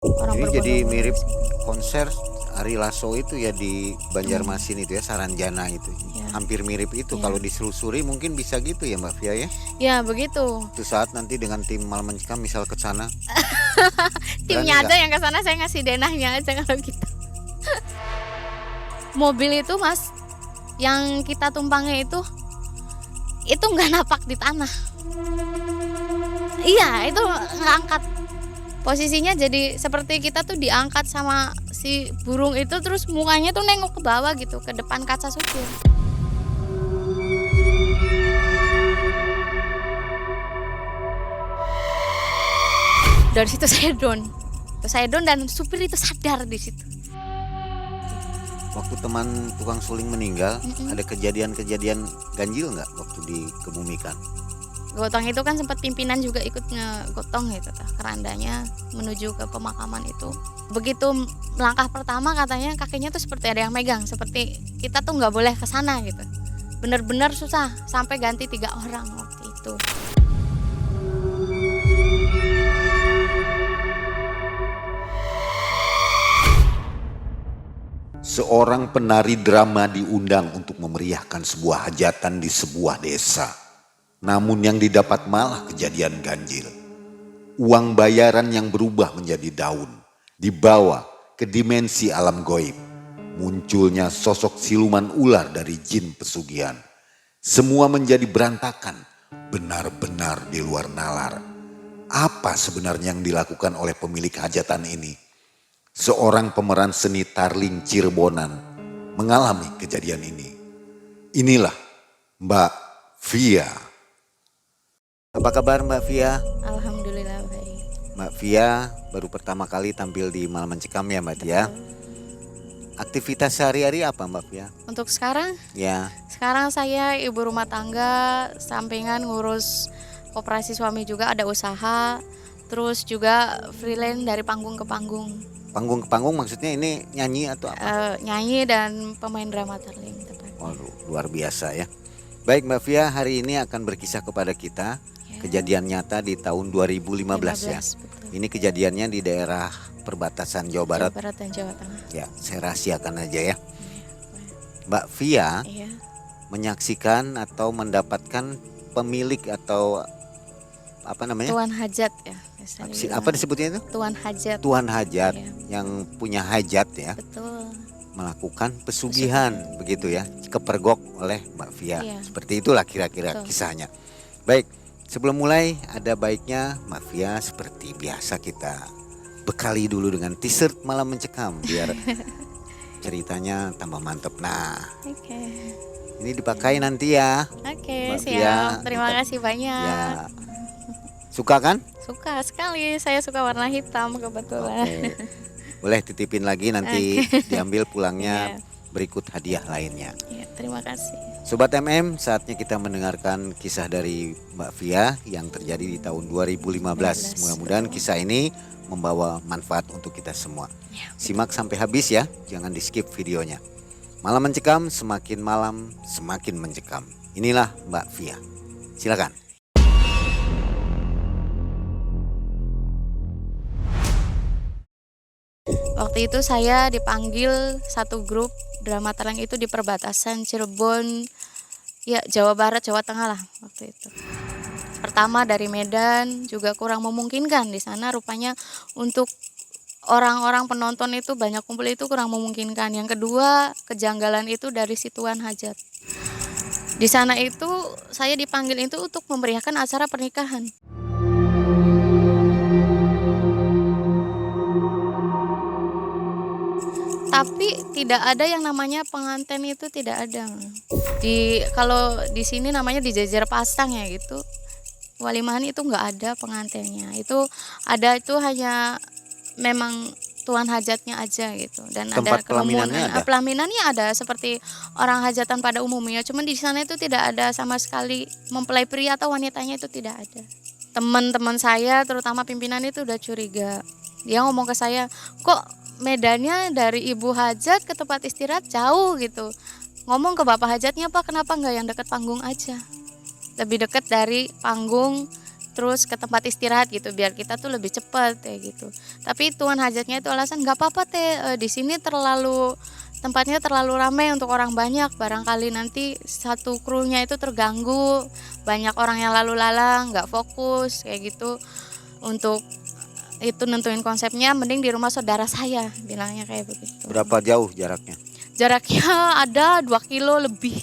Orang Jadi berbondong-bondong mirip ke situ. konser Ari Lasso itu ya di Banjarmasin itu ya, Saranjana itu. Ya, Hampir mirip itu ya. kalau diselusuri mungkin bisa gitu ya Mbak Via ya. Ya begitu. Suatu saat nanti dengan tim Malam Mencekam misal ke sana, berani Timnya nggak? aja yang ke sana, saya ngasih denahnya aja kalau gitu. Mobil itu Mas, yang kita tumpangi itu nggak napak di tanah. Iya, itu ngangkat. Posisinya jadi seperti kita tuh diangkat sama si burung itu, terus mukanya tuh nengok ke bawah gitu, ke depan kaca supir. Dari situ saya down. Saya down dan supir itu sadar di situ. Waktu teman tukang suling meninggal, Mm-mm. ada kejadian-kejadian ganjil nggak waktu dikebumikan? Gotong itu kan sempat pimpinan juga ikut ngegotong gitu kerandanya menuju ke pemakaman itu. Begitu langkah pertama katanya kakinya tuh seperti ada yang megang, seperti kita tuh nggak boleh ke sana gitu. Bener-bener susah sampai ganti 3 orang waktu itu. Seorang penari drama diundang untuk memeriahkan sebuah hajatan di sebuah desa. Namun yang didapat malah kejadian ganjil. Uang bayaran yang berubah menjadi daun, dibawa ke dimensi alam goib. Munculnya sosok siluman ular dari jin pesugihan. Semua menjadi berantakan, benar-benar di luar nalar. Apa sebenarnya yang dilakukan oleh pemilik hajatan ini? Seorang pemeran seni Tarling Cirebonan mengalami kejadian ini. Inilah Mbak Via. Apa kabar Mbak Via? Alhamdulillah baik. Mbak Via baru pertama kali tampil di Malam Mencekam ya Mbak Via. Aktivitas sehari-hari apa Mbak Via? Untuk sekarang Ya, saya ibu rumah tangga, sampingan ngurus koperasi suami juga ada usaha, terus juga freelance dari panggung ke panggung. panggung ke panggung maksudnya ini nyanyi atau apa? Nyanyi dan pemain drama Tarling tepatnya. Waduh, luar biasa ya. Baik Mbak Via, hari ini akan berkisah kepada kita Ya. kejadian nyata di tahun 2015 ya. 15, betul. Ini kejadiannya di daerah perbatasan Jawa Barat. Jawa Barat dan Jawa Tengah. Ya, saya rahasiakan aja ya. Iya. Mbak Via Iya. menyaksikan atau mendapatkan pemilik atau apa namanya? Tuan hajat ya, biasa dibilang. Apa disebutnya itu? Tuan hajat. Tuan hajat Iya. yang punya hajat ya, Betul. melakukan pesugihan begitu ya, kepergok oleh Mbak Via. Iya. Seperti itulah kira-kira Betul. kisahnya. Baik, sebelum mulai ada baiknya Mbak Via seperti biasa kita bekali dulu dengan t-shirt Malam Mencekam biar ceritanya tambah mantep. Nah, Oke. ini dipakai nanti ya. Oke, Mbak Via, siap. Terima kasih banyak. Ya, suka kan? Suka sekali. Saya suka warna hitam kebetulan. Oke. Boleh titipin lagi nanti diambil pulangnya Iya. berikut hadiah lainnya. Ya, terima kasih. Sobat MM, saatnya kita mendengarkan kisah dari Mbak Via yang terjadi di tahun 2015. Mudah-mudahan kisah ini membawa manfaat untuk kita semua. Ya. Simak sampai habis ya, jangan di skip videonya. Malam Mencekam, semakin malam semakin mencekam. Inilah Mbak Via. Silakan. Waktu itu saya dipanggil satu grup drama Tarling itu di perbatasan Cirebon, ya Jawa Barat, Jawa Tengah lah waktu itu. Pertama dari Medan juga kurang memungkinkan di sana rupanya untuk orang-orang penonton itu banyak kumpul itu kurang memungkinkan. Yang kedua kejanggalan itu dari si Tuan Hajat. Di sana itu saya dipanggil itu untuk memeriahkan acara pernikahan. Tapi tidak ada yang namanya pengantin itu tidak ada. Kalau di sini namanya dijejer pasang ya gitu. Walimahan itu nggak ada pengantinnya. Itu ada itu hanya memang tuan hajatnya aja gitu. Dan ada Tempat pelaminannya ada? Pelaminannya ada seperti orang hajatan pada umumnya. Cuman di sana itu tidak ada sama sekali mempelai pria atau wanitanya itu tidak ada. Teman-teman saya terutama pimpinan itu udah curiga. Dia ngomong ke saya, kok medannya dari ibu hajat ke tempat istirahat jauh gitu. Ngomong ke bapak hajatnya, Pak kenapa nggak yang dekat panggung aja, lebih dekat dari panggung terus ke tempat istirahat gitu biar kita tuh lebih cepat kayak gitu. Tapi tuan hajatnya itu alasan nggak apa-apa teh, di sini tempatnya terlalu ramai untuk orang banyak, barangkali nanti satu krunya itu terganggu, banyak orang yang lalu lalang nggak fokus kayak gitu. Untuk itu nentuin konsepnya mending di rumah saudara saya, bilangnya kayak begitu. Berapa jauh jaraknya? Jaraknya ada 2 kilo lebih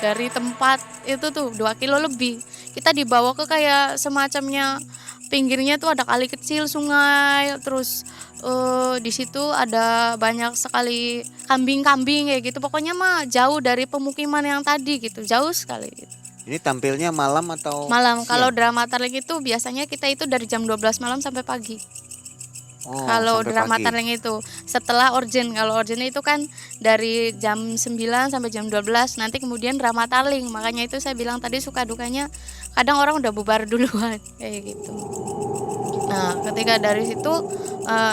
dari tempat itu tuh, 2 kilo lebih. Kita dibawa ke kayak semacamnya pinggirnya tuh ada kali kecil, sungai, terus di situ ada banyak sekali kambing-kambing kayak gitu. Pokoknya mah jauh dari pemukiman yang tadi gitu, jauh sekali gitu. Ini tampilnya malam atau Malam. siang? Kalau drama Tarling itu biasanya kita itu dari jam 12 malam sampai pagi. Oh, Kalau sampai drama pagi. Tarling itu setelah origin, kalau origin itu kan dari jam 9 sampai jam 12, nanti kemudian drama Tarling. Makanya itu saya bilang tadi suka dukanya kadang orang udah bubar duluan kayak gitu. Nah, ketika dari situ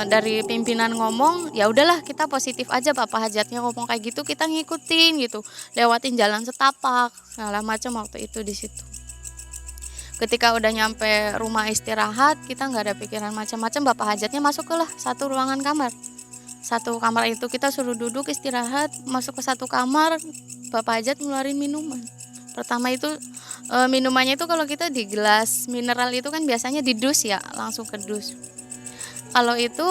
dari pimpinan ngomong, ya udahlah kita positif aja, Bapak hajatnya ngomong kayak gitu kita ngikutin gitu. Lewatin jalan setapak segala macam waktu itu di situ. Ketika udah nyampe rumah istirahat, kita nggak ada pikiran macam-macam. Bapak hajatnya masuk ke lah satu ruangan kamar. Satu kamar itu kita suruh duduk istirahat, masuk ke satu kamar, Bapak hajat ngeluarin minuman. Pertama itu minumannya itu kalau kita di gelas mineral itu kan biasanya di dus ya, langsung ke dus. Kalau itu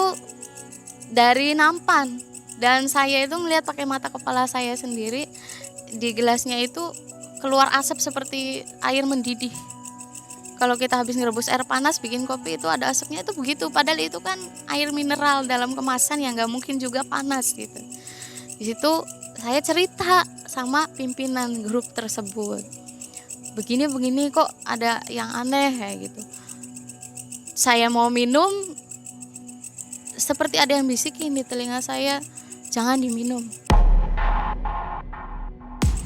dari nampan, dan saya itu melihat pakai mata kepala saya sendiri di gelasnya itu keluar asap seperti air mendidih. Kalau kita habis ngerebus air panas bikin kopi itu ada asapnya itu begitu, padahal itu kan air mineral dalam kemasan yang nggak mungkin juga panas gitu. Di situ saya cerita sama pimpinan grup tersebut, begini kok ada yang aneh kayak gitu. Saya mau minum, seperti ada yang bisikin di telinga saya, jangan diminum,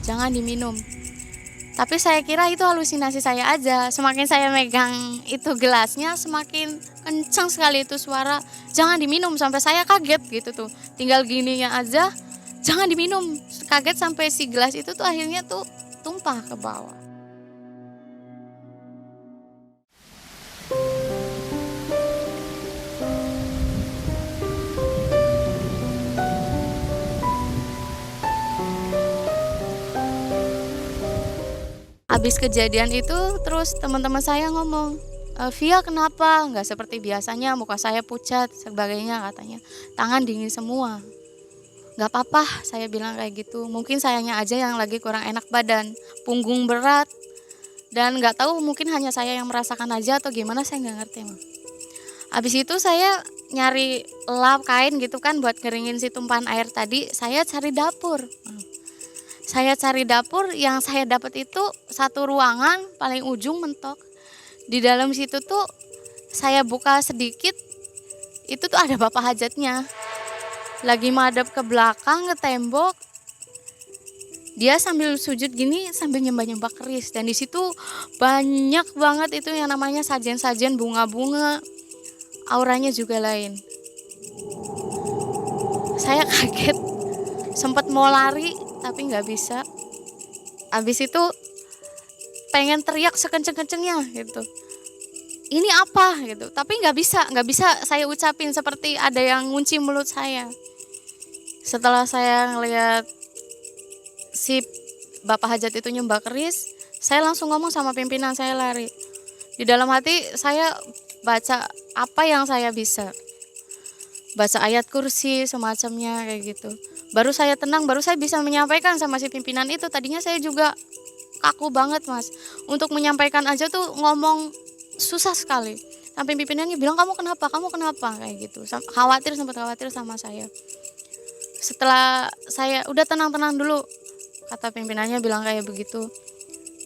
jangan diminum. Tapi saya kira itu halusinasi saya aja. Semakin saya megang itu gelasnya, semakin kencang sekali itu suara jangan diminum, sampai saya kaget gitu tuh. Tinggal gininya aja jangan diminum, kaget sampai si gelas itu tuh akhirnya tuh tumpah ke bawah. Habis kejadian itu terus teman-teman saya ngomong, Via kenapa nggak seperti biasanya, muka saya pucat sebagainya katanya, tangan dingin semua. Nggak apa-apa, saya bilang kayak gitu, mungkin sayanya aja yang lagi kurang enak badan, punggung berat, dan nggak tahu mungkin hanya saya yang merasakan aja atau gimana, saya nggak ngerti emang. Habis itu saya nyari lap kain gitu kan buat ngeringin si tumpahan air tadi, saya cari dapur. Saya cari dapur, yang saya dapat itu satu ruangan paling ujung mentok. Di dalam situ tuh saya buka sedikit, itu tuh ada bapak hajatnya. Lagi madep ke belakang ke tembok. Dia sambil sujud gini sambil nyembah-nyembah keris, dan di situ banyak banget itu yang namanya sajen-sajen bunga-bunga. Auranya juga lain. Saya kaget, sempat mau lari tapi nggak bisa. Abis itu pengen teriak sekenceng-kencengnya gitu, ini apa gitu, tapi nggak bisa saya ucapin, seperti ada yang ngunci mulut saya. Setelah saya ngelihat si bapak hajat itu nyembah keris, saya langsung ngomong sama pimpinan, saya lari. Di dalam hati saya baca apa yang saya bisa, baca ayat kursi semacamnya kayak gitu. Baru saya tenang, baru saya bisa menyampaikan sama si pimpinan itu. Tadinya saya juga kaku banget mas, untuk menyampaikan aja tuh ngomong susah sekali. Sampai pimpinannya bilang kamu kenapa kayak gitu, sempat khawatir sama saya. Setelah saya udah tenang dulu, kata pimpinannya bilang kayak begitu,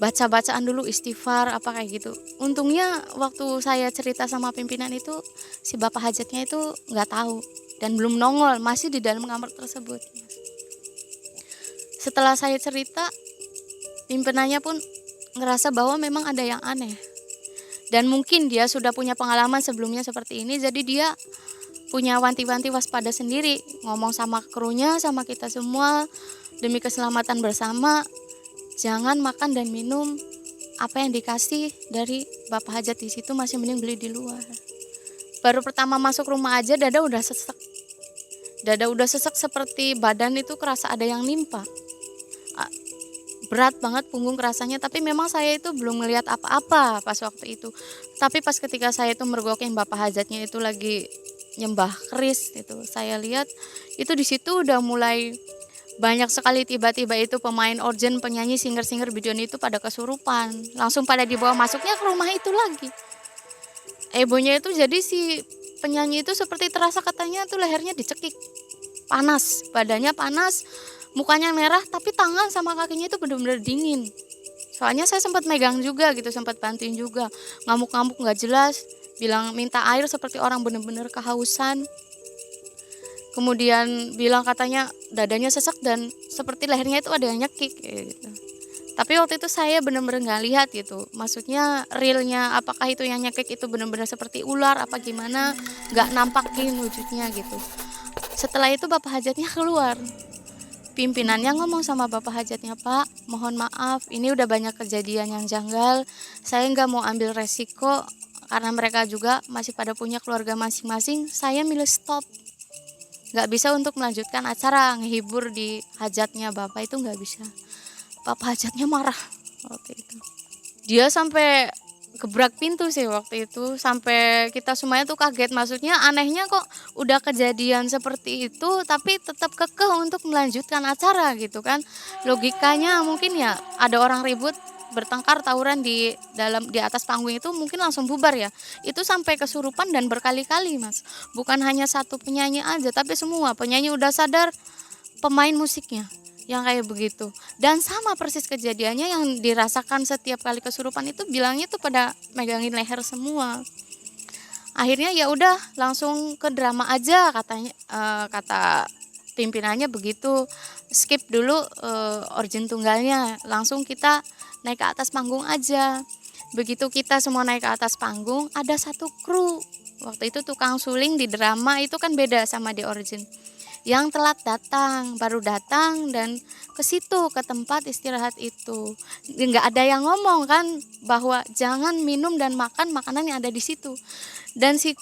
baca-bacaan dulu istighfar apa kayak gitu. Untungnya waktu saya cerita sama pimpinan itu, si bapak hajatnya itu nggak tahu dan belum nongol, masih di dalam kamar tersebut. Setelah saya cerita, pimpinannya pun ngerasa bahwa memang ada yang aneh, dan mungkin dia sudah punya pengalaman sebelumnya seperti ini, jadi dia punya wanti-wanti waspada sendiri, ngomong sama krunya, sama kita semua, demi keselamatan bersama, jangan makan dan minum apa yang dikasih dari bapak hajat di situ masih mending beli di luar. Baru pertama masuk rumah aja dada udah sesek. Dada udah sesek seperti badan itu kerasa ada yang nimpa. Berat banget punggung kerasanya, tapi memang saya itu belum melihat apa-apa pas waktu itu. Tapi pas ketika saya itu mergokin bapak hajatnya itu lagi nyembah keris itu, saya lihat itu di situ udah mulai banyak sekali tiba-tiba itu pemain organ, penyanyi, singer-singer biduan itu pada kesurupan. Langsung pada dibawa masuknya ke rumah itu lagi. Ibunya itu jadi si penyanyi itu seperti terasa katanya tuh lehernya dicekik. Panas, badannya panas, mukanya merah, tapi tangan sama kakinya itu benar-benar dingin. Soalnya saya sempat megang juga gitu, sempat bantuin juga. Ngamuk-ngamuk nggak jelas, bilang minta air seperti orang benar-benar kehausan. Kemudian bilang katanya dadanya sesek dan seperti lehernya itu ada yang nyekik gitu. Tapi waktu itu saya benar-benar nggak lihat gitu. Maksudnya realnya apakah itu yang nyekik itu benar-benar seperti ular apa gimana, nggak nampakin wujudnya gitu. Setelah itu bapak hajatnya keluar. Pimpinannya ngomong sama bapak hajatnya, "Pak, mohon maaf, ini udah banyak kejadian yang janggal. Saya nggak mau ambil resiko karena mereka juga masih pada punya keluarga masing-masing. Saya milih stop. Nggak bisa untuk melanjutkan acara ngehibur di hajatnya bapak itu nggak bisa." Bapak hajatnya marah waktu itu. Dia sampai gebrak pintu sih waktu itu, sampai kita semuanya tuh kaget. Maksudnya anehnya kok udah kejadian seperti itu tapi tetap kekeh untuk melanjutkan acara gitu kan. Logikanya mungkin ya ada orang ribut, bertengkar, tawuran di atas panggung itu mungkin langsung bubar ya. Itu sampai kesurupan dan berkali-kali, Mas. Bukan hanya satu penyanyi aja tapi semua penyanyi udah sadar, pemain musiknya yang kayak begitu. Dan sama persis kejadiannya yang dirasakan setiap kali kesurupan itu, bilangnya tuh pada megangin leher semua. Akhirnya ya udah langsung ke drama aja katanya, kata pimpinannya begitu. Skip dulu origin tunggalnya, langsung kita naik ke atas panggung aja. Begitu kita semua naik ke atas panggung, ada satu kru. Waktu itu tukang suling di drama itu kan beda sama di origin. Yang telat datang, baru datang dan ke situ, ke tempat istirahat itu. Nggak ada yang ngomong kan bahwa jangan minum dan makan makanan yang ada di situ. Dan si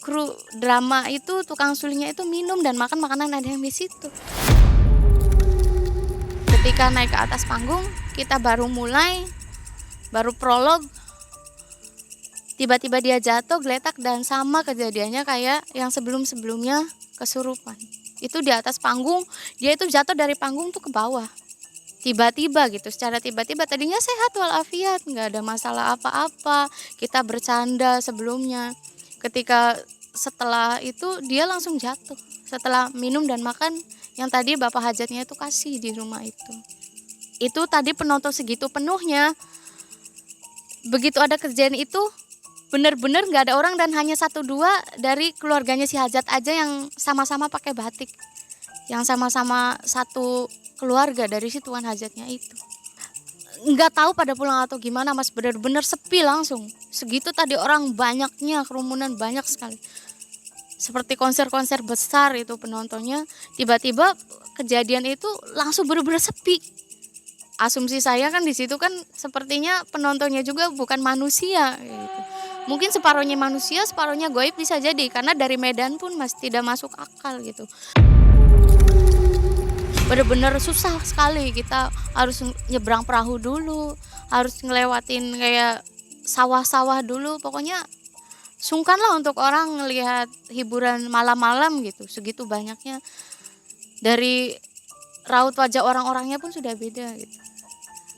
kru drama itu, tukang sulingnya itu minum dan makan makanan ada yang di situ. Ketika naik ke atas panggung, kita baru mulai, baru prolog. Tiba-tiba dia jatuh, geletak, dan sama kejadiannya kayak yang sebelum-sebelumnya kesurupan. Itu di atas panggung, dia itu jatuh dari panggung tuh ke bawah. Tiba-tiba gitu, secara tiba-tiba. Tadinya sehat walafiat, nggak ada masalah apa-apa. Kita bercanda sebelumnya. Ketika setelah itu dia langsung jatuh. Setelah minum dan makan yang tadi bapak hajatnya itu kasih di rumah itu. Itu tadi penonton segitu penuhnya. Begitu ada kejadian itu, benar-benar nggak ada orang dan hanya 1-2 dari keluarganya si hajat aja yang sama-sama pakai batik, yang sama-sama satu keluarga dari si tuan hajatnya itu. Nggak tahu pada pulang atau gimana, Mas, benar-benar sepi langsung. Segitu tadi orang banyaknya, kerumunan banyak sekali. Seperti konser-konser besar itu penontonnya, tiba-tiba kejadian itu langsung benar-benar sepi. Asumsi saya kan di situ kan sepertinya penontonnya juga bukan manusia gitu. Mungkin separuhnya manusia, separuhnya goib bisa jadi, karena dari Medan pun masih tidak masuk akal gitu. Bener-bener susah sekali, kita harus nyebrang perahu dulu, harus ngelewatin kayak sawah-sawah dulu, pokoknya sungkan lah untuk orang ngelihat hiburan malam-malam gitu, segitu banyaknya. Dari raut wajah orang-orangnya pun sudah beda gitu.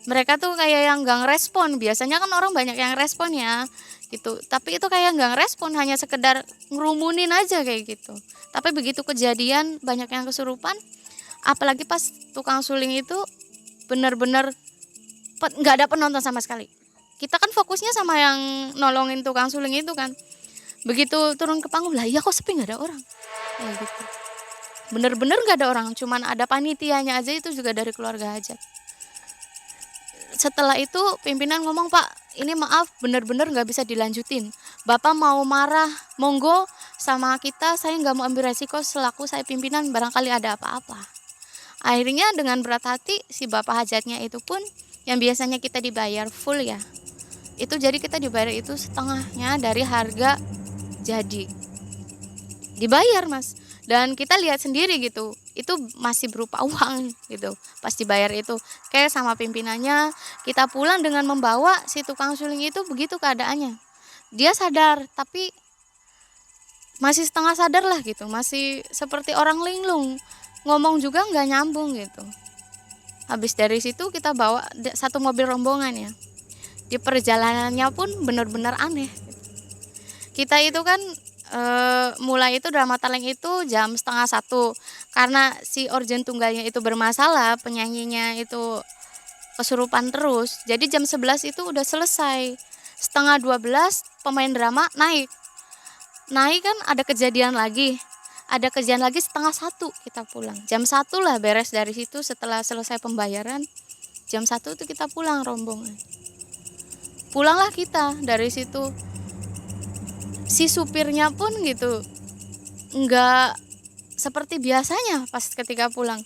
Mereka tuh kayak yang gak ngerespon, biasanya kan orang banyak yang respon ya gitu, tapi itu kayak nggak ngerespon, hanya sekedar ngerumunin aja kayak gitu. Tapi begitu kejadian banyak yang kesurupan, apalagi pas tukang suling itu benar-benar nggak ada penonton sama sekali. Kita kan fokusnya sama yang nolongin tukang suling itu kan. Begitu turun ke panggung, lah iya kok sepi, nggak ada orang kayak gitu. Bener-bener nggak ada orang, cuman ada panitianya aja, itu juga dari keluarga hajat. Setelah itu pimpinan ngomong, "Pak, ini maaf benar-benar nggak bisa dilanjutin. Bapak mau marah, monggo sama kita, saya nggak mau ambil resiko selaku saya pimpinan, barangkali ada apa-apa." Akhirnya dengan berat hati si bapak hajatnya itu pun yang biasanya kita dibayar full ya, itu jadi kita dibayar itu setengahnya dari harga jadi dibayar Mas. Dan kita lihat sendiri gitu, itu masih berupa uang gitu pas dibayar itu. Kayak sama pimpinannya, kita pulang dengan membawa si tukang suling itu, begitu keadaannya. Dia sadar tapi masih setengah sadar lah gitu, masih seperti orang linglung, ngomong juga nggak nyambung gitu. Habis dari situ kita bawa satu mobil rombongan ya. Di perjalanannya pun benar-benar aneh. Kita itu kan mulai itu drama Taleng itu jam 12:30, karena si organ tunggalnya itu bermasalah, penyanyinya itu kesurupan terus. Jadi jam 11 itu udah selesai. 11:30 pemain drama naik kan ada kejadian lagi. Ada kejadian lagi 12:30 kita pulang. Jam 1 lah beres dari situ setelah selesai pembayaran. Jam 1 itu kita pulang rombongan. Pulanglah kita dari situ. Si supirnya pun gitu nggak seperti biasanya pas ketika pulang.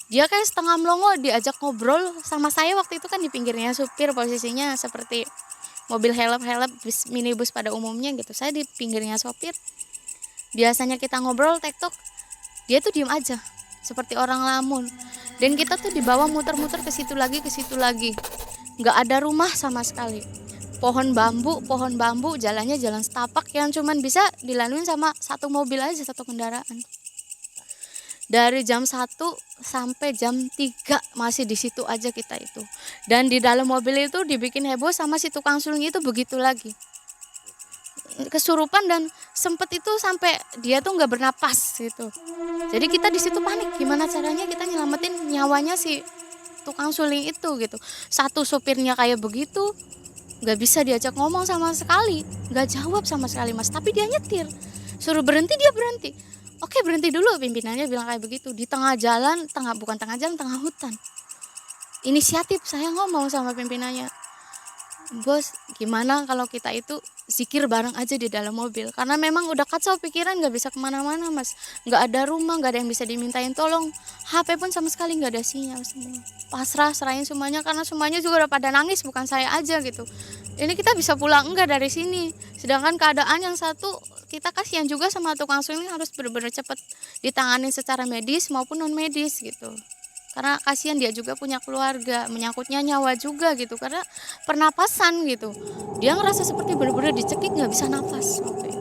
Dia kayak setengah melongo, diajak ngobrol sama saya waktu itu kan di pinggirnya supir, posisinya seperti mobil helep-helep minibus pada umumnya gitu. Saya di pinggirnya sopir. Biasanya kita ngobrol tektok, dia tuh diem aja seperti orang lamun. Dan kita tuh dibawa muter-muter ke situ lagi, nggak ada rumah sama sekali. Pohon bambu, jalannya jalan setapak yang cuman bisa dilaluin sama satu mobil aja, satu kendaraan. Dari jam 1 sampai jam 3 masih di situ aja kita itu. Dan di dalam mobil itu dibikin heboh sama si tukang suling itu begitu lagi. Kesurupan dan sempet itu sampai dia tuh nggak bernapas gitu. Jadi kita di situ panik, gimana caranya kita nyelamatin nyawanya si tukang suling itu gitu. Satu supirnya kayak begitu, nggak bisa diajak ngomong sama sekali, nggak jawab sama sekali Mas, tapi dia nyetir, suruh berhenti dia berhenti. Oke berhenti dulu, pimpinannya bilang kayak begitu. Di tengah jalan, tengah hutan. Inisiatif saya ngomong sama pimpinannya, bos gimana kalau kita itu zikir bareng aja di dalam mobil, karena memang udah kacau pikiran, nggak bisa kemana-mana Mas, nggak ada rumah, nggak ada yang bisa dimintain tolong, HP pun sama sekali nggak ada sinyal, semua serahin semuanya, karena semuanya juga udah pada nangis, bukan saya aja gitu. Ini kita bisa pulang enggak dari sini, sedangkan keadaan yang satu kita kasihan juga sama tukang suling, harus benar-benar cepat ditangani secara medis maupun non medis gitu. Karena kasihan dia juga punya keluarga, menyangkutnya nyawa juga gitu, karena pernapasan gitu. Dia ngerasa seperti benar-benar dicekik, nggak bisa nafas waktu itu.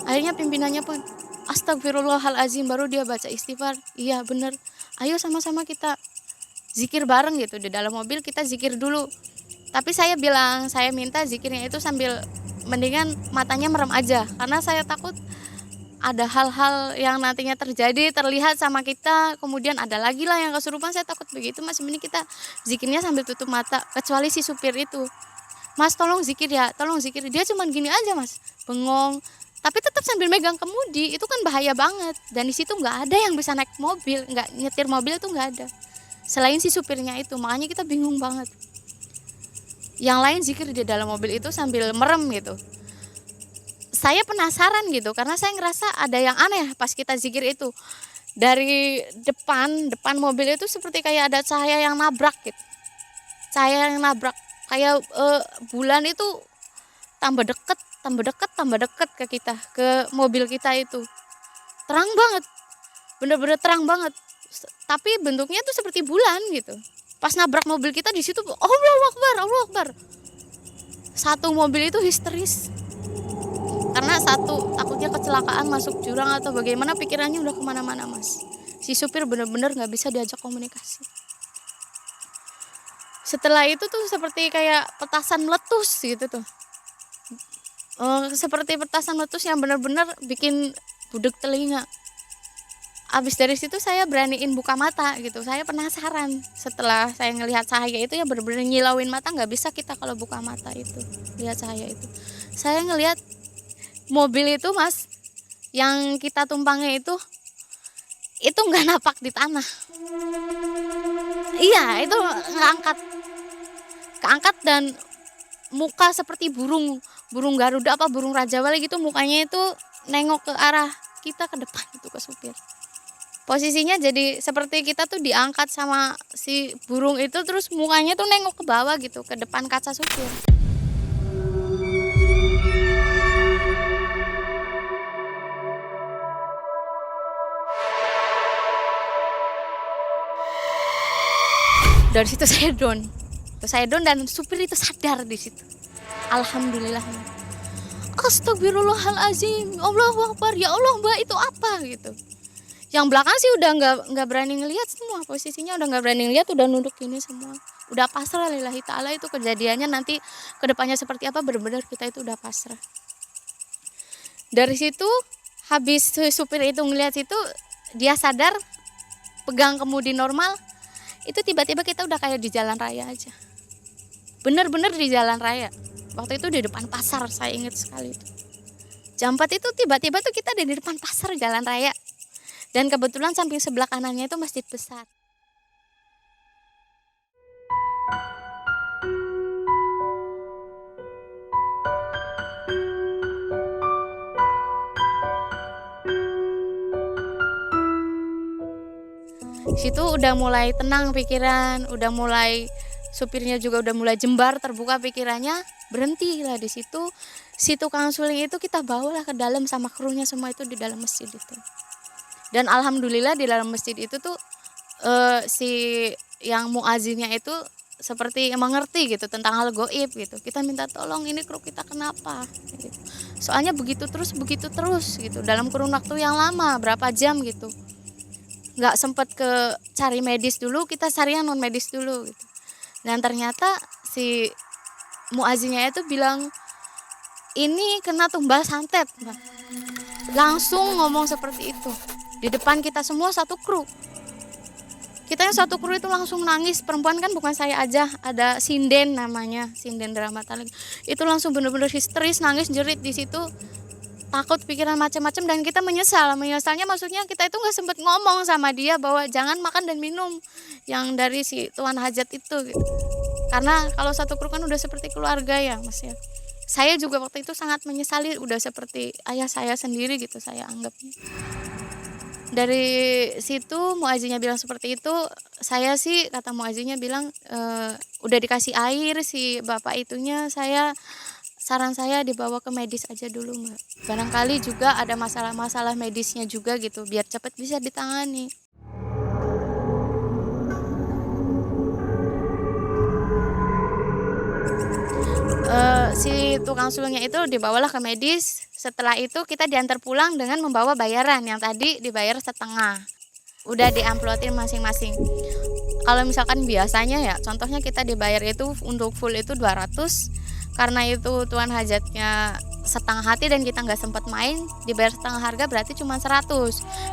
Akhirnya pimpinannya pun astagfirullahalazim, baru dia baca istighfar. Iya bener, ayo sama-sama kita zikir bareng gitu. Di dalam mobil kita zikir dulu. Tapi saya minta zikirnya itu sambil mendingan matanya merem aja, karena saya takut ada hal-hal yang nantinya terlihat sama kita, kemudian ada lagi lah yang kesurupan. Saya takut begitu Mas, ini kita zikirnya sambil tutup mata. Kecuali si supir itu, Mas tolong zikir ya, dia cuman gini aja Mas, bengong, tapi tetap sambil megang kemudi. Itu kan bahaya banget, dan di situ nggak ada yang bisa naik mobil, nggak nyetir mobil itu nggak ada selain si supirnya itu. Makanya kita bingung banget. Yang lain zikir di dalam mobil itu sambil merem gitu. Saya penasaran gitu, karena saya ngerasa ada yang aneh pas kita zikir itu. Dari depan mobil itu seperti kayak ada cahaya yang nabrak gitu. Kayak bulan itu tambah deket ke kita, ke mobil kita itu. Terang banget, bener-bener terang banget. Tapi bentuknya tuh seperti bulan gitu. Pas nabrak mobil kita di situ, Allahu Akbar. Satu mobil itu histeris. Karena satu takutnya kecelakaan, masuk jurang atau bagaimana, pikirannya udah kemana-mana Mas. Si supir bener-bener nggak bisa diajak komunikasi. Setelah itu tuh seperti kayak petasan meletus gitu tuh. Seperti petasan meletus yang bener-bener bikin budek telinga. Abis dari situ saya beraniin buka mata gitu. Saya penasaran. Setelah saya ngelihat cahaya itu ya bener-bener nyilauin mata, nggak bisa kita kalau buka mata itu lihat cahaya itu. Saya ngelihat mobil itu Mas, yang kita tumpangnya itu nggak napak di tanah. Iya, itu keangkat dan muka seperti burung Garuda apa burung Raja Wali gitu, mukanya itu nengok ke arah kita, ke depan itu, ke supir. Posisinya jadi seperti kita tuh diangkat sama si burung itu, terus mukanya tuh nengok ke bawah gitu, ke depan kaca supir. Dari situ saya down. Saya down dan supir itu sadar di situ. Alhamdulillah. Astagfirullahalazim. Allahu Akbar. Ya Allah, Mbak, itu apa gitu. Yang belakang sih udah nggak berani ngelihat semua, posisinya udah nggak berani ngelihat, udah nunduk ini semua. Udah pasrah lillahi taala, itu kejadiannya nanti kedepannya seperti apa benar-benar kita itu udah pasrah. Dari situ habis supir itu ngelihat situ, dia sadar, pegang kemudi normal, itu tiba-tiba kita udah kayak di jalan raya aja. Bener-bener di jalan raya. Waktu itu di depan pasar, saya ingat sekali itu. Jam 4 itu tiba-tiba tuh kita ada di depan pasar jalan raya. Dan kebetulan samping sebelah kanannya itu masjid besar. Situ udah mulai tenang pikiran, udah mulai supirnya juga udah mulai jembar, terbuka pikirannya, berhenti lah di situ. Si tukang suling itu kita bawalah ke dalam sama krunya semua itu di dalam masjid itu. Dan alhamdulillah di dalam masjid itu tuh si yang muazinnya itu seperti mengerti gitu tentang hal goib gitu. Kita minta tolong, ini kru kita kenapa gitu. Soalnya begitu terus gitu dalam kurun waktu yang lama, berapa jam gitu. Nggak sempet ke cari medis dulu, kita cari yang non medis dulu gitu. Dan ternyata si muazinnya itu bilang, ini kena tumbal santet, Mbak. Langsung ngomong seperti itu di depan kita semua satu kru. Kita yang satu kru itu langsung nangis. Perempuan kan bukan saya aja, ada sinden namanya, sinden drama taling. Itu langsung bener-bener histeris, nangis, jerit di situ. Takut pikiran macam-macam dan kita menyesal. Menyesalnya maksudnya kita itu nggak sempat ngomong sama dia bahwa jangan makan dan minum yang dari si tuan hajat itu gitu. Karena kalau satu kru kan udah seperti keluarga ya, Mas ya. Saya juga waktu itu sangat menyesali, udah seperti ayah saya sendiri gitu saya anggapnya. Dari situ muazinnya bilang seperti itu, saya sih kata muazinnya bilang udah dikasih air si bapak itunya, saran saya dibawa ke medis aja dulu, Mbak. Barangkali juga ada masalah-masalah medisnya juga gitu, biar cepat bisa ditangani. Si tukang sulungnya itu dibawalah ke medis. Setelah itu kita diantar pulang dengan membawa bayaran yang tadi dibayar setengah. Udah diamplotin masing-masing. Kalau misalkan biasanya ya, contohnya kita dibayar itu untuk full itu 200. Karena itu tuan hajatnya setengah hati dan kita nggak sempat main, dibayar setengah harga berarti cuma 100.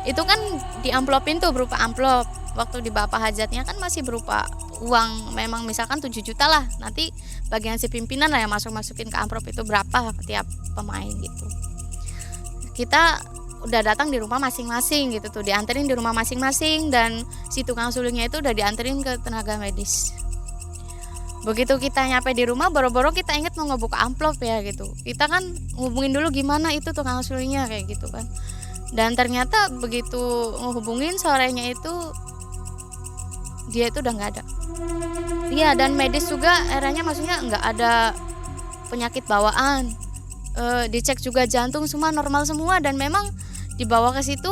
Itu kan diamplopin tuh berupa amplop. Waktu di bapak hajatnya kan masih berupa uang, memang misalkan 7 juta lah, nanti bagian si pimpinan lah yang masukin ke amplop itu berapa tiap pemain gitu. Kita udah datang di rumah masing-masing gitu tuh, dianterin di rumah masing-masing dan si tukang sulingnya itu udah dianterin ke tenaga medis. Begitu kita nyampe di rumah, boro-boro kita inget mau ngebuka amplop ya gitu. Kita kan ngubungin dulu gimana itu tukang sulingnya kayak gitu kan. Dan ternyata begitu ngehubungin sorenya itu dia itu udah nggak ada. Iya, dan medis juga eranya maksudnya nggak ada penyakit bawaan. Dicek juga jantung semua normal semua dan memang dibawa ke situ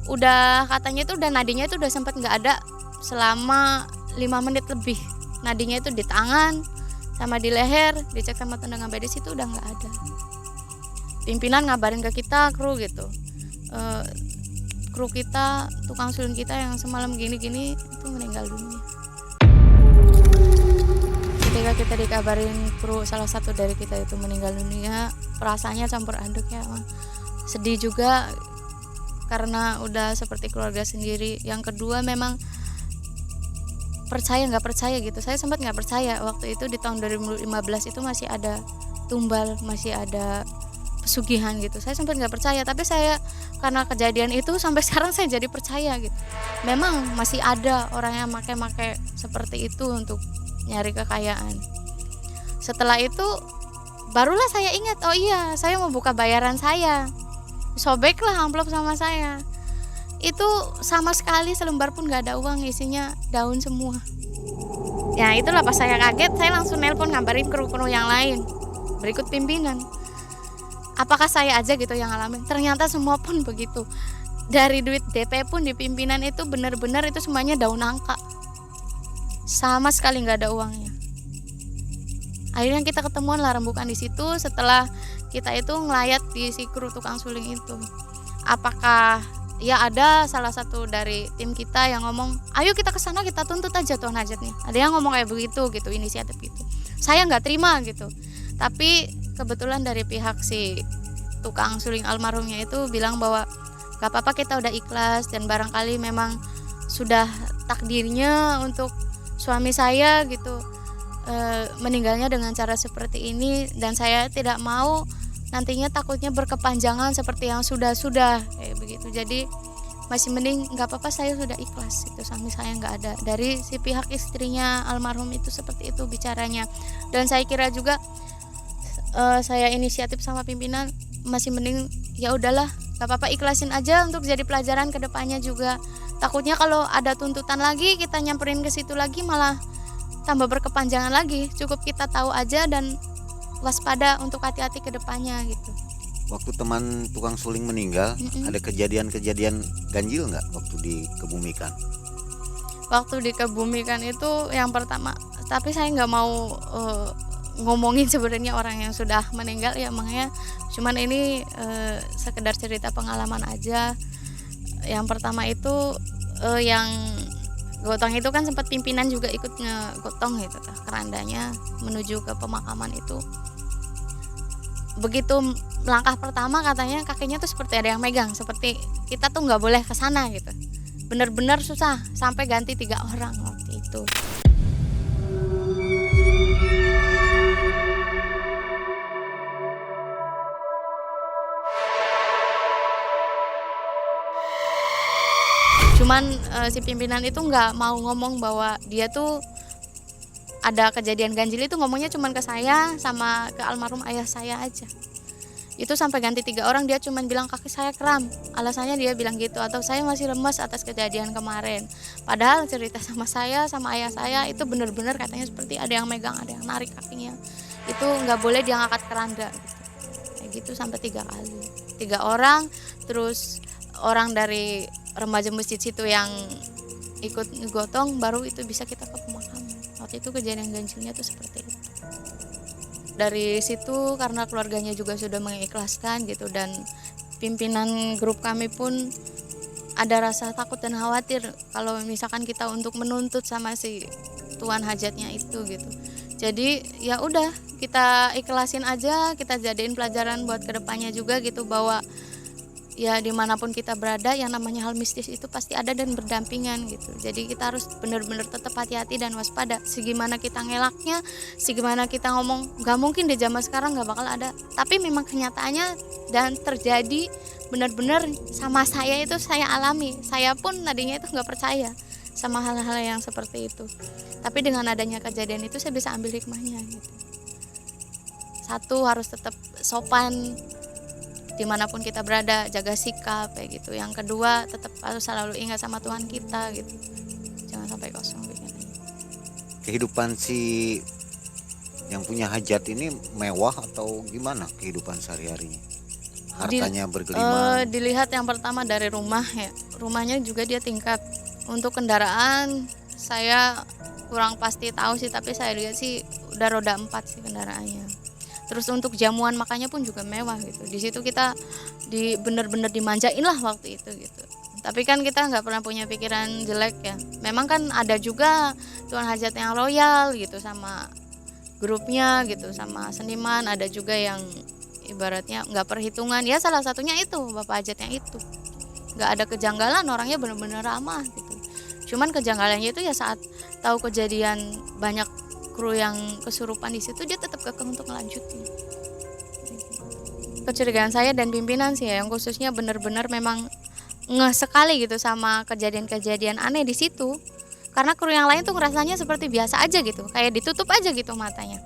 udah katanya itu udah nadinya itu udah sempat nggak ada selama 5 menit lebih. Nadinya itu di tangan sama di leher, dicek sama tenaga medis itu udah nggak ada. Pimpinan ngabarin ke kita kru gitu. Kru kita, tukang suling kita yang semalam gini-gini itu meninggal dunia. Ketika kita dikabarin kru salah satu dari kita itu meninggal dunia, perasaannya campur aduk ya, sedih juga karena udah seperti keluarga sendiri. Yang kedua memang percaya nggak percaya gitu. Saya sempat nggak percaya waktu itu di tahun 2015 itu masih ada tumbal, masih ada pesugihan gitu. Saya sempat nggak percaya, tapi saya karena kejadian itu sampai sekarang saya jadi percaya gitu. Memang masih ada orang yang make seperti itu untuk nyari kekayaan. Setelah itu barulah saya ingat, oh iya saya mau buka bayaran saya. Sobeklah amplop sama saya. itu sama sekali selembar pun nggak ada uang, isinya daun semua. Ya itulah pas saya kaget, saya langsung nelpon ngabarin kru-kru yang lain berikut pimpinan. Apakah saya aja gitu yang ngalamin? Ternyata semua pun begitu. Dari duit DP pun di pimpinan itu benar-benar itu semuanya daun nangka. Sama sekali nggak ada uangnya. Akhirnya kita ketemuan lah rembukan di situ setelah kita itu ngelayat di si kru tukang suling itu. Apakah ya ada salah satu dari tim kita yang ngomong, ayo kita ke sana kita tuntut aja tuan hajatnya. Ada yang ngomong kayak begitu gitu, inisiatif gitu. Saya nggak terima gitu. Tapi kebetulan dari pihak si tukang suling almarhumnya itu bilang bahwa gak apa-apa, kita udah ikhlas dan barangkali memang sudah takdirnya untuk suami saya gitu meninggalnya dengan cara seperti ini, dan saya tidak mau nantinya takutnya berkepanjangan seperti yang sudah kayak begitu. Jadi masih mending nggak apa-apa, saya sudah ikhlas itu, suami saya nggak ada. Dari si pihak istrinya almarhum itu seperti itu bicaranya. Dan saya kira juga saya inisiatif sama pimpinan, masih mending ya udahlah, nggak apa-apa, ikhlasin aja untuk jadi pelajaran ke depannya juga. Takutnya kalau ada tuntutan lagi kita nyamperin ke situ lagi malah tambah berkepanjangan lagi. Cukup kita tahu aja dan waspada untuk hati-hati ke depannya gitu. Waktu teman tukang suling meninggal, ada kejadian-kejadian ganjil nggak waktu dikebumikan? Waktu dikebumikan itu yang pertama, tapi saya nggak mau ngomongin sebenarnya orang yang sudah meninggal ya, makanya cuman ini sekedar cerita pengalaman aja. Yang pertama itu yang gotong itu kan sempat pimpinan juga ikut ngegotong gitu kerandanya menuju ke pemakaman itu. Begitu langkah pertama katanya kakinya tuh seperti ada yang megang, seperti kita tuh nggak boleh ke sana gitu. Bener-bener susah sampai ganti 3 orang waktu itu. Cuman si pimpinan itu nggak mau ngomong bahwa dia tuh ada kejadian ganjil itu, ngomongnya cuman ke saya sama ke almarhum ayah saya aja. Itu sampai ganti 3 orang, dia cuman bilang kaki saya kram, alasannya dia bilang gitu, atau saya masih lemas atas kejadian kemarin. Padahal cerita sama saya sama ayah saya itu benar-benar katanya seperti ada yang megang, ada yang narik kakinya, itu nggak boleh dia ngangkat keranda gitu. Kayak gitu sampai 3 kali, 3 orang. Terus orang dari remaja masjid situ yang ikut ngegotong baru itu bisa kita ke pemakaman. Waktu itu kejadian ganjilnya tuh seperti itu. Dari situ karena keluarganya juga sudah mengikhlaskan gitu, dan pimpinan grup kami pun ada rasa takut dan khawatir kalau misalkan kita untuk menuntut sama si tuan hajatnya itu gitu. Jadi ya udah, kita ikhlasin aja, kita jadiin pelajaran buat kedepannya juga gitu, bahwa ya dimanapun kita berada yang namanya hal mistis itu pasti ada dan berdampingan gitu. Jadi kita harus benar-benar tetap hati-hati dan waspada. Segimana kita ngelaknya, segimana kita ngomong nggak mungkin di zaman sekarang nggak bakal ada, tapi memang kenyataannya dan terjadi benar-benar sama saya, itu saya alami. Saya pun tadinya itu nggak percaya sama hal-hal yang seperti itu, tapi dengan adanya kejadian itu saya bisa ambil hikmahnya gitu. Satu, harus tetap sopan dimanapun kita berada, jaga sikap kayak gitu. Yang kedua, tetap harus selalu ingat sama Tuhan kita gitu, jangan sampai kosong pikirannya. Kehidupan si yang punya hajat ini mewah atau gimana kehidupan sehari-harinya? Hartanya bergelimang. Dilihat yang pertama dari rumah ya, rumahnya juga dia tingkat. Untuk kendaraan saya kurang pasti tahu sih, tapi saya lihat sih udah roda 4 sih kendaraannya. Terus untuk jamuan makannya pun juga mewah gitu. Di situ kita bener-bener dimanjain lah waktu itu gitu. Tapi kan kita nggak pernah punya pikiran jelek ya. Memang kan ada juga tuan hajat yang loyal gitu sama grupnya gitu, sama seniman. Ada juga yang ibaratnya nggak perhitungan. Ya salah satunya itu bapak hajatnya itu. Nggak ada kejanggalan, orangnya bener-bener ramah gitu. Cuman kejanggalannya itu ya saat tahu kejadian banyak kru yang kesurupan di situ, dia tetap kekeh untuk ngelanjutin. Kecurigaan saya dan pimpinan sih ya, yang khususnya benar-benar memang ngeh sekali gitu sama kejadian-kejadian aneh di situ. Karena kru yang lain tuh rasanya seperti biasa aja gitu, kayak ditutup aja gitu matanya.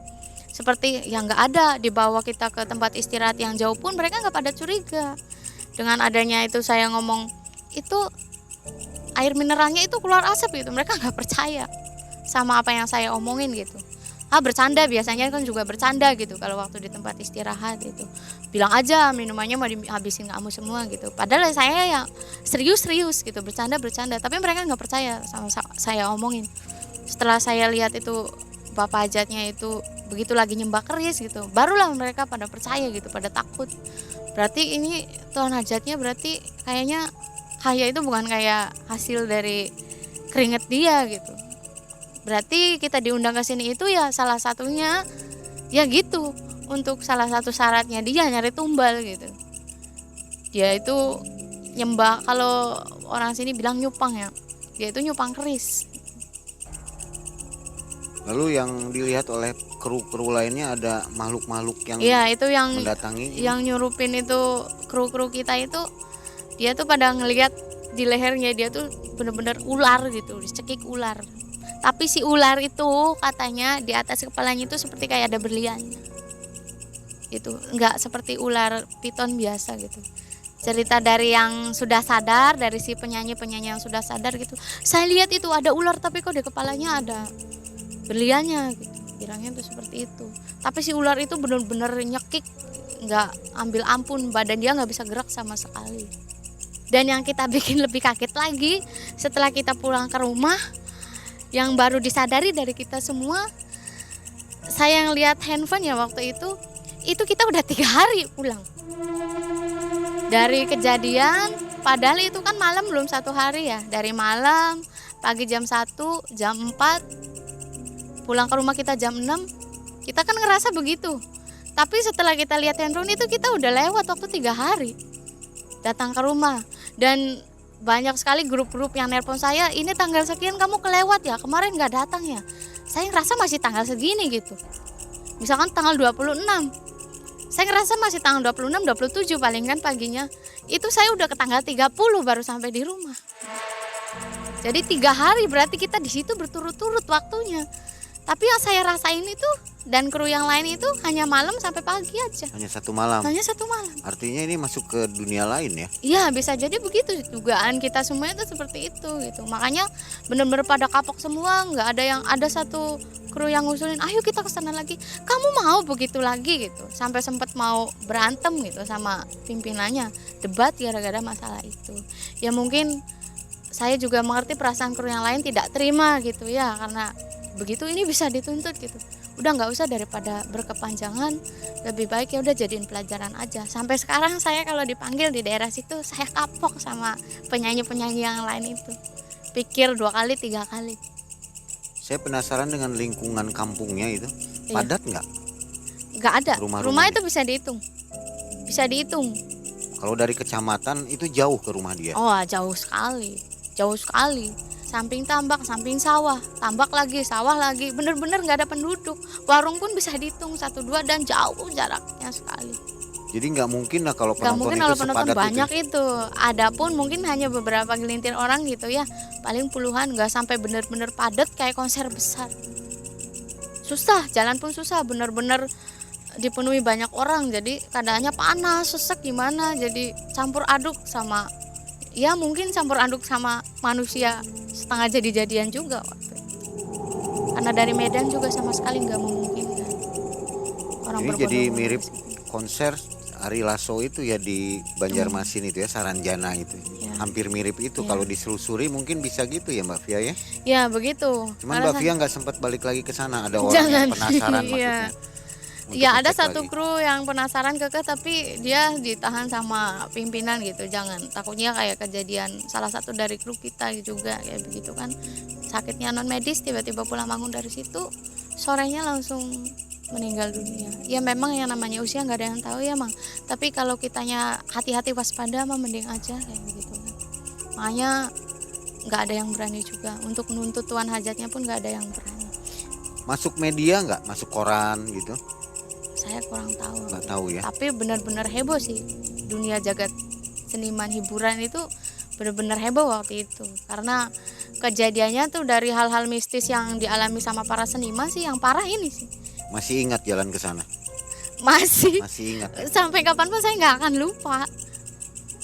Seperti yang nggak ada. Dibawa kita ke tempat istirahat yang jauh pun mereka nggak pada curiga. Dengan adanya itu saya ngomong, itu air mineralnya itu keluar asap gitu. Mereka nggak percaya sama apa yang saya omongin gitu. Bercanda, biasanya kan juga bercanda gitu kalau waktu di tempat istirahat gitu. Bilang aja minumannya mau dihabisin kamu semua gitu. Padahal saya yang serius-serius gitu, bercanda-bercanda. Tapi mereka nggak percaya sama saya omongin. Setelah saya lihat itu bapak hajatnya itu begitu lagi nyembah keris gitu, barulah mereka pada percaya gitu, pada takut. Berarti ini Tuhan hajatnya berarti kayaknya kaya itu bukan kayak hasil dari keringet dia gitu. Berarti kita diundang ke sini itu ya salah satunya ya gitu, untuk salah satu syaratnya dia nyari tumbal gitu. Dia itu nyembah, kalau orang sini bilang nyupang ya, dia itu nyupang keris. Lalu yang dilihat oleh kru-kru lainnya ada makhluk-makhluk yang Iya, itu yang mendatangi yang nyurupin itu kru-kru kita itu, dia tuh pada ngelihat di lehernya dia tuh bener-bener ular gitu, dicekik ular. Tapi si ular itu katanya di atas kepalanya itu seperti kayak ada berliannya. Itu enggak seperti ular piton biasa gitu. Cerita dari yang sudah sadar, dari si penyanyi-penyanyi yang sudah sadar gitu. Saya lihat itu ada ular tapi kok di kepalanya ada berliannya gitu. Bilangnya tuh seperti itu. Tapi si ular itu benar-benar nyekik, enggak ambil ampun, badan dia enggak bisa gerak sama sekali. Dan yang kita bikin lebih kaget lagi, setelah kita pulang ke rumah, yang baru disadari dari kita semua, saya yang lihat handphone ya waktu itu kita udah 3 hari pulang dari kejadian. Padahal itu kan malam, belum 1 hari ya, dari malam, pagi jam 1, jam 4, pulang ke rumah kita jam 6, kita kan ngerasa begitu. Tapi setelah kita lihat handphone itu kita udah lewat waktu 3 hari datang ke rumah. Dan banyak sekali grup-grup yang nelpon saya, ini tanggal sekian kamu kelewat ya, kemarin nggak datang ya. Saya ngerasa masih tanggal segini gitu. Misalkan tanggal 26, saya ngerasa masih tanggal 26, 27 paling kan paginya. Itu saya udah ke tanggal 30 baru sampai di rumah. Jadi 3 hari berarti kita di situ berturut-turut waktunya. Tapi yang saya rasain itu dan kru yang lain itu hanya malam sampai pagi aja. hanya 1 malam. Hanya 1 malam. Artinya ini masuk ke dunia lain ya. Iya, bisa jadi begitu, dugaan kita semua itu seperti itu gitu. Makanya benar-benar pada kapok semua, nggak ada yang, ada satu kru yang ngusulin, ayo kita kesana lagi, kamu mau begitu lagi gitu. Sampai sempat mau berantem gitu sama pimpinannya, debat gara-gara masalah itu. Ya mungkin saya juga mengerti perasaan kru yang lain tidak terima gitu ya, karena begitu ini bisa dituntut gitu. Udah nggak usah, daripada berkepanjangan, lebih baik ya udah jadiin pelajaran aja. Sampai sekarang saya kalau dipanggil di daerah situ, saya kapok sama penyanyi-penyanyi yang lain itu, pikir 2 kali 3 kali. Saya penasaran dengan lingkungan kampungnya itu. Iya. Padat nggak? Nggak ada, Rumah-rumahnya. rumah itu bisa dihitung. Kalau dari kecamatan itu jauh ke rumah dia. Oh, jauh sekali. Samping tambak, samping sawah, tambak lagi, sawah lagi, bener-bener nggak ada penduduk. Warung pun bisa dihitung 1, 2 dan jauh jaraknya sekali. Jadi nggak mungkin lah kalau Nggak penonton mungkin itu kalau penonton sepadat banyak itu. itu. Adapun mungkin hanya beberapa gelintir orang gitu ya, paling puluhan, nggak sampai bener-bener padat kayak konser besar. Susah, jalan pun susah, bener-bener dipenuhi banyak orang. Jadi keadaannya panas, sesek gimana, jadi campur aduk sama, ya mungkin campur aduk sama manusia setengah jadi-jadian juga waktu itu. Karena dari Medan juga sama sekali nggak memungkinkan orang Ini jadi berbondong-bondong mirip ke situ. konser Ari Lasso itu ya di Banjarmasin itu ya, Saranjana itu. Ya. Hampir mirip itu. Ya. Kalau diselusuri mungkin bisa gitu ya Mbak Via ya. Ya begitu. Cuman Karena Mbak Via nggak sempat balik lagi ke sana. Ada orang Jangan. yang penasaran Iya. maksudnya. untuk Ya ada ngecek satu lagi. kru yang penasaran kekeh, tapi dia ditahan sama pimpinan gitu. Jangan, takutnya kayak kejadian salah satu dari kru kita juga kayak begitu kan. Sakitnya non medis, tiba-tiba pulang bangun dari situ, sorenya langsung meninggal dunia. Ya memang yang namanya usia nggak ada yang tahu ya Mang. Tapi kalau kitanya hati-hati waspada mah mending aja kayak begitu kan. Makanya nggak ada yang berani juga untuk menuntut tuan hajatnya pun nggak ada yang berani. Masuk media nggak? Masuk koran gitu? Saya kurang tahu. Nggak tahu ya. Tapi benar-benar heboh sih, dunia jagat seniman hiburan itu benar-benar heboh waktu itu, karena kejadiannya tuh dari hal-hal mistis yang dialami sama para seniman sih yang parah ini sih. Masih ingat jalan ke sana? Masih Masih ingat. sampai kapanpun saya nggak akan lupa.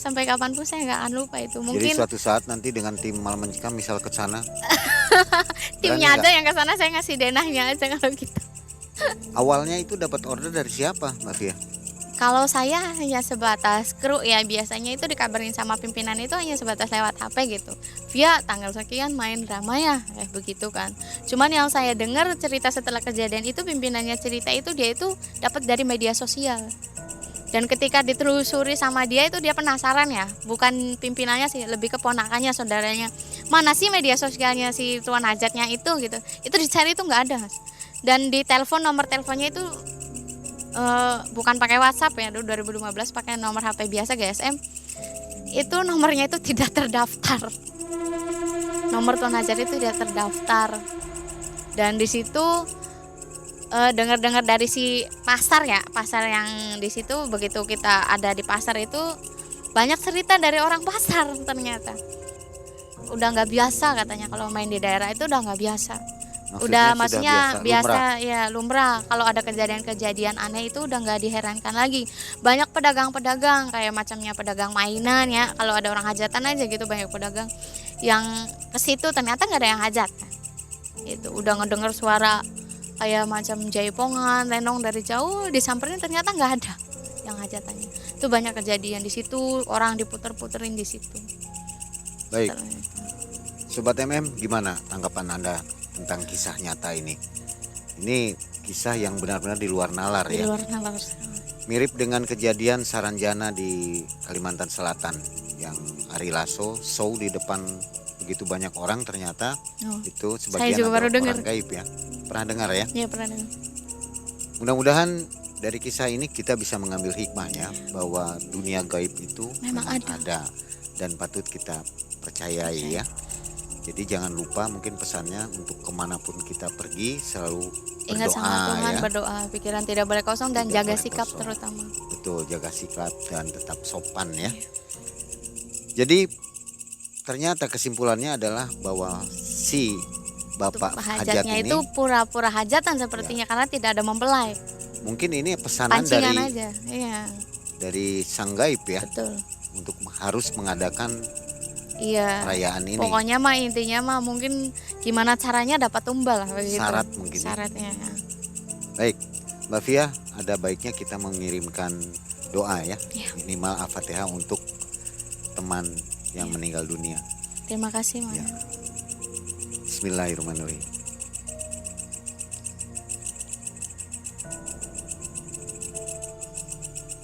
sampai kapanpun saya nggak akan lupa itu. Jadi Mungkin suatu saat nanti dengan tim Malam Mencekam misal ke sana, timnya berani aja yang ke sana, saya ngasih denahnya aja kalau gitu. awalnya itu dapat order dari siapa, Mbak Fia? Kalau saya hanya sebatas kru ya, biasanya itu dikabarin sama pimpinan itu hanya sebatas lewat HP gitu. Via tanggal sekian main drama ya, begitu kan. Cuman yang saya dengar cerita setelah kejadian itu, pimpinannya cerita itu dia itu dapat dari media sosial. Dan ketika ditelusuri sama dia itu dia penasaran ya, bukan pimpinannya sih, lebih ke ponakannya, saudaranya. Mana sih media sosialnya si tuan hajatnya itu gitu. Itu dicari itu nggak ada, Mas. Dan di telepon, nomor teleponnya itu bukan pakai WhatsApp ya, dulu 2015 pakai nomor HP biasa GSM. Itu nomornya itu tidak terdaftar. Nomor tuan hajat itu tidak terdaftar. Dan di situ dengar-dengar dari si pasar ya, pasar yang di situ, begitu kita ada di pasar itu banyak cerita dari orang pasar ternyata. Udah nggak biasa katanya kalau main di daerah itu udah nggak biasa. Maksudnya biasa ya, lumrah. Kalau ada kejadian-kejadian aneh itu udah nggak diherankan lagi. Banyak pedagang-pedagang kayak macamnya pedagang mainan ya. Kalau ada orang hajatan aja gitu, banyak pedagang yang ke situ ternyata nggak ada yang hajat. Itu udah ngedenger suara kayak macam jaipongan, lenong dari jauh, disamperin ternyata nggak ada yang hajatannya. Itu banyak kejadian di situ, orang diputer-puterin di situ. Baik, Sobat MM, gimana tanggapan Anda tentang kisah nyata ini? Ini kisah yang benar-benar di luar nalar Di ya. luar nalar. Mirip dengan kejadian Saranjana di Kalimantan Selatan yang Ari Lasso show di depan begitu banyak orang, ternyata itu sebagian juga baru adalah dengar. orang gaib ya. Pernah dengar ya? Iya, pernah dengar. Mudah-mudahan dari kisah ini kita bisa mengambil hikmahnya bahwa dunia gaib itu Memang ada dan patut kita percayai ya. Jadi jangan lupa, mungkin pesannya untuk kemanapun kita pergi selalu Ingat berdoa sama Tuhan, ya. berdoa, pikiran tidak boleh kosong dan Tidak jaga boleh sikap kosong. terutama. Betul, jaga sikap dan tetap sopan ya. Jadi ternyata kesimpulannya adalah bahwa si Bapak hajat Hajatnya ini itu pura-pura hajatan sepertinya karena tidak ada mempelai. mungkin ini pesanan Pancingan dari aja. Iya, sang gaib ya, betul. untuk harus mengadakan Iya. perayaan ini. Pokoknya mah intinya mah mungkin gimana caranya dapat tumbal lah begitu. Syarat mungkin ya. Syaratnya. Baik, Mbak Fia, ada baiknya kita mengirimkan doa ya, Ya. minimal Al-Fatihah untuk teman yang meninggal dunia. Terima kasih, Mas. Ya. Bismillahirrahmanirrahim.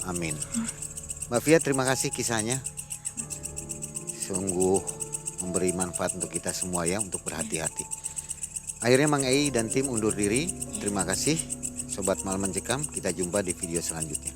Amin. Mbak Fia, terima kasih kisahnya. Sungguh memberi manfaat untuk kita semua ya, untuk berhati-hati. Akhirnya Mang Ei dan tim undur diri. Terima kasih Sobat Malam Mencekam. Kita jumpa di video selanjutnya.